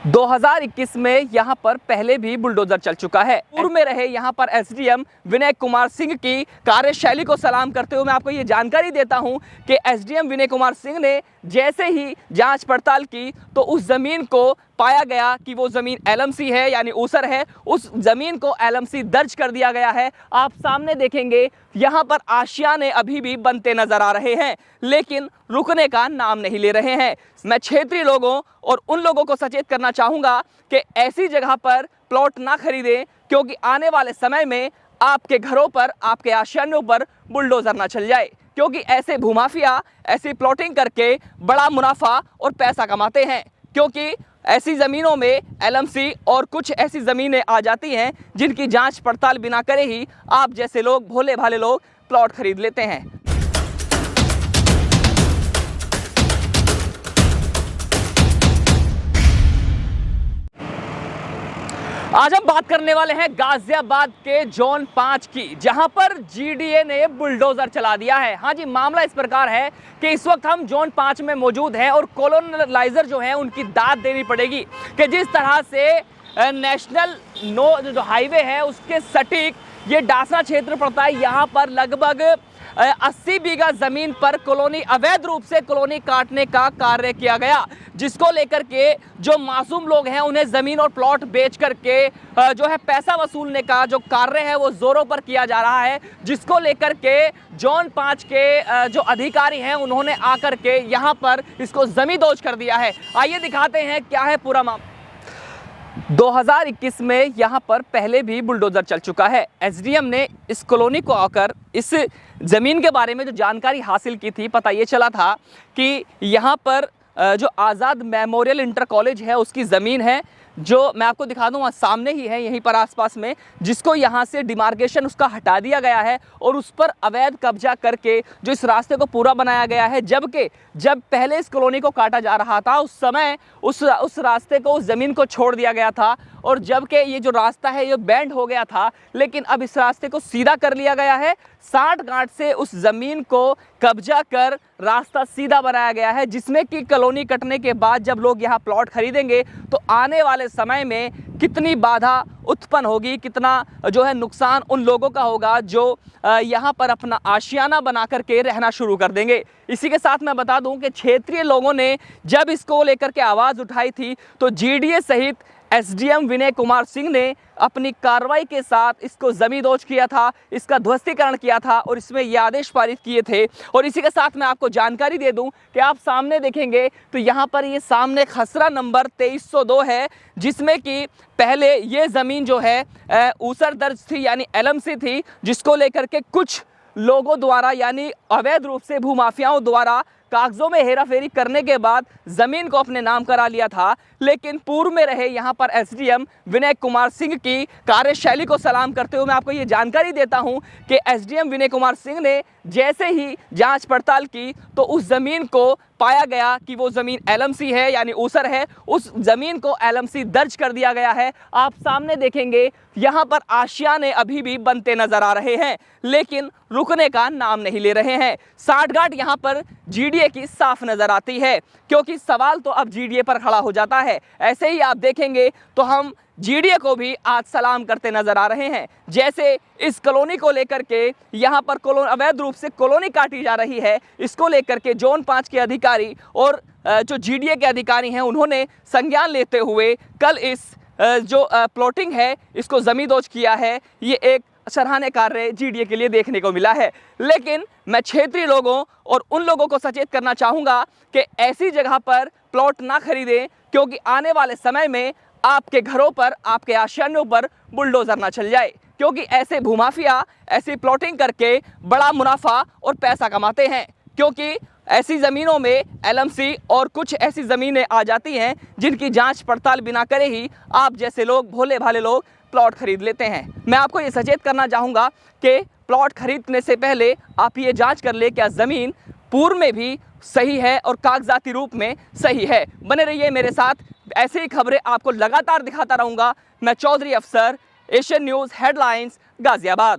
2021 में यहां पर पहले भी बुलडोजर चल चुका है। पूर्व में रहे यहां पर एसडीएम विनय कुमार सिंह की कार्यशैली को सलाम करते हुए मैं आपको ये जानकारी देता हूं कि एसडीएम विनय कुमार सिंह ने जैसे ही जांच पड़ताल की तो उस जमीन को पाया गया कि वो जमीन एलएमसी है यानी ऊसर है। उस जमीन को एलएमसी दर्ज कर दिया गया है। आप सामने देखेंगे यहां पर आशियाने अभी भी बनते नजर आ रहे हैं, लेकिन रुकने का नाम नहीं ले रहे हैं। मैं क्षेत्रीय लोगों और उन लोगों को सचेत करना चाहूंगा कि ऐसी जगह पर प्लॉट ना खरीदें, क्योंकि आने वाले समय में आपके घरों पर, आपके आशियानों पर बुलडोजर ना चल जाए, क्योंकि ऐसे भूमाफिया ऐसी प्लॉटिंग करके बड़ा मुनाफा और पैसा कमाते हैं। क्योंकि ऐसी ज़मीनों में एलएमसी और कुछ ऐसी ज़मीनें आ जाती हैं जिनकी जांच पड़ताल बिना करे ही आप जैसे लोग, भोले भाले लोग, प्लॉट खरीद लेते हैं। आज हम बात करने वाले हैं गाजियाबाद के जोन 5 की, जहां पर जीडीए ने बुलडोजर चला दिया है। हाँ जी, मामला इस प्रकार है कि इस वक्त हम जोन 5 में मौजूद हैं और कॉलोनाइजर जो हैं उनकी दाद देनी पड़ेगी कि जिस तरह से नेशनल जो हाईवे है उसके सटीक ये डासना क्षेत्र पड़ता है। यहाँ पर लगभग 80 बीघा जमीन पर कॉलोनी अवैध रूप से कॉलोनी काटने का कार्य किया गया, जिसको लेकर के जो मासूम लोग हैं उन्हें जमीन और प्लॉट बेच करके जो है पैसा वसूलने का जो कार्य है वो जोरों पर किया जा रहा है, जिसको लेकर के जोन 5 के जो अधिकारी हैं उन्होंने आकर के यहाँ पर इसको जमींदोज कर दिया है। आइए दिखाते हैं क्या है पूरा मामला। 2021 में यहां पर पहले भी बुलडोजर चल चुका है। एसडीएम ने इस कॉलोनी को आकर इस ज़मीन के बारे में जो जानकारी हासिल की थी, पता ये चला था कि यहां पर जो आज़ाद मेमोरियल इंटर कॉलेज है उसकी ज़मीन है, जो मैं आपको दिखा दूँ सामने ही है, यहीं पर आसपास में, जिसको यहाँ से डिमार्केशन उसका हटा दिया गया है और उस पर अवैध कब्जा करके जो इस रास्ते को पूरा बनाया गया है। जबकि जब पहले इस कॉलोनी को काटा जा रहा था उस समय उस रास्ते को, उस ज़मीन को छोड़ दिया गया था, और जबकि ये जो रास्ता है ये बैंड हो गया था, लेकिन अब इस रास्ते को सीधा कर लिया गया है। 60 गांठ से उस ज़मीन को कब्जा कर रास्ता सीधा बनाया गया है, जिसमें कि कॉलोनी कटने के बाद जब लोग यहाँ प्लॉट खरीदेंगे तो आने वाले समय में कितनी बाधा उत्पन्न होगी, कितना जो है नुकसान उन लोगों का होगा जो यहाँ पर अपना आशियाना बना करके रहना शुरू कर देंगे। इसी के साथ मैं बता दूं कि क्षेत्रीय लोगों ने जब इसको लेकर के आवाज़ उठाई थी तो जीडीए सहित एसडीएम विनय कुमार सिंह ने अपनी कार्रवाई के साथ इसको जमींदोज किया था, इसका ध्वस्तीकरण किया था और इसमें ये आदेश पारित किए थे। और इसी के साथ मैं आपको जानकारी दे दूं कि आप सामने देखेंगे तो यहाँ पर ये सामने खसरा नंबर 2302 है, जिसमें कि पहले ये ज़मीन जो है ऊसर दर्ज थी यानी एलएमसी थी, जिसको लेकर के कुछ लोगों द्वारा यानी अवैध रूप से भूमाफियाओं द्वारा कागजों में हेराफेरी करने के बाद ज़मीन को अपने नाम करा लिया था। लेकिन पूर्व में रहे यहाँ पर एसडीएम विनय कुमार सिंह की कार्यशैली को सलाम करते हुए मैं आपको ये जानकारी देता हूँ कि एसडीएम विनय कुमार सिंह ने जैसे ही जांच पड़ताल की तो उस ज़मीन को पाया गया कि वो ज़मीन एलएमसी है यानी ऊसर है। उस ज़मीन को एलएमसी दर्ज कर दिया गया है। आप सामने देखेंगे यहाँ पर आशियाने अभी भी बनते नजर आ रहे हैं, लेकिन रुकने का नाम नहीं ले रहे हैं। 60 गांठ यहाँ पर जीडीए की साफ नजर आती है, क्योंकि सवाल तो अब जीडीए पर खड़ा हो जाता है। ऐसे ही आप देखेंगे तो हम जीडीए को भी आज सलाम करते नजर आ रहे हैं। जैसे इस कॉलोनी को लेकर के यहाँ पर अवैध रूप से कॉलोनी काटी जा रही है, इसको लेकर के जोन 5 के अधिकारी और जो जीडीए के अधिकारी हैं उन्होंने संज्ञान लेते हुए कल इस जो प्लॉटिंग है इसको जमींदोज किया है। ये एक सराहनीय कार्य जीडीए के लिए देखने को मिला है। लेकिन मैं क्षेत्रीय लोगों और उन लोगों को सचेत करना चाहूँगा कि ऐसी जगह पर प्लॉट ना खरीदें, क्योंकि आने वाले समय में आपके घरों पर, आपके आशियानों पर बुलडोजर ना चल जाए, क्योंकि ऐसे भूमाफिया ऐसी प्लॉटिंग करके बड़ा मुनाफा और पैसा कमाते हैं। क्योंकि ऐसी ज़मीनों में एलएमसी और कुछ ऐसी ज़मीनें आ जाती हैं जिनकी जांच पड़ताल बिना करे ही आप जैसे लोग, भोले भाले लोग, प्लॉट खरीद लेते हैं। मैं आपको ये सचेत करना चाहूँगा कि प्लॉट खरीदने से पहले आप ये जांच कर ले क्या ज़मीन पूर्व में भी सही है और कागजाती रूप में सही है। बने रहिए मेरे साथ, ऐसे ही खबरें आपको लगातार दिखाता रहूँगा। मैं चौधरी अफसर, एशियन न्यूज़ हेडलाइंस, गाजियाबाद।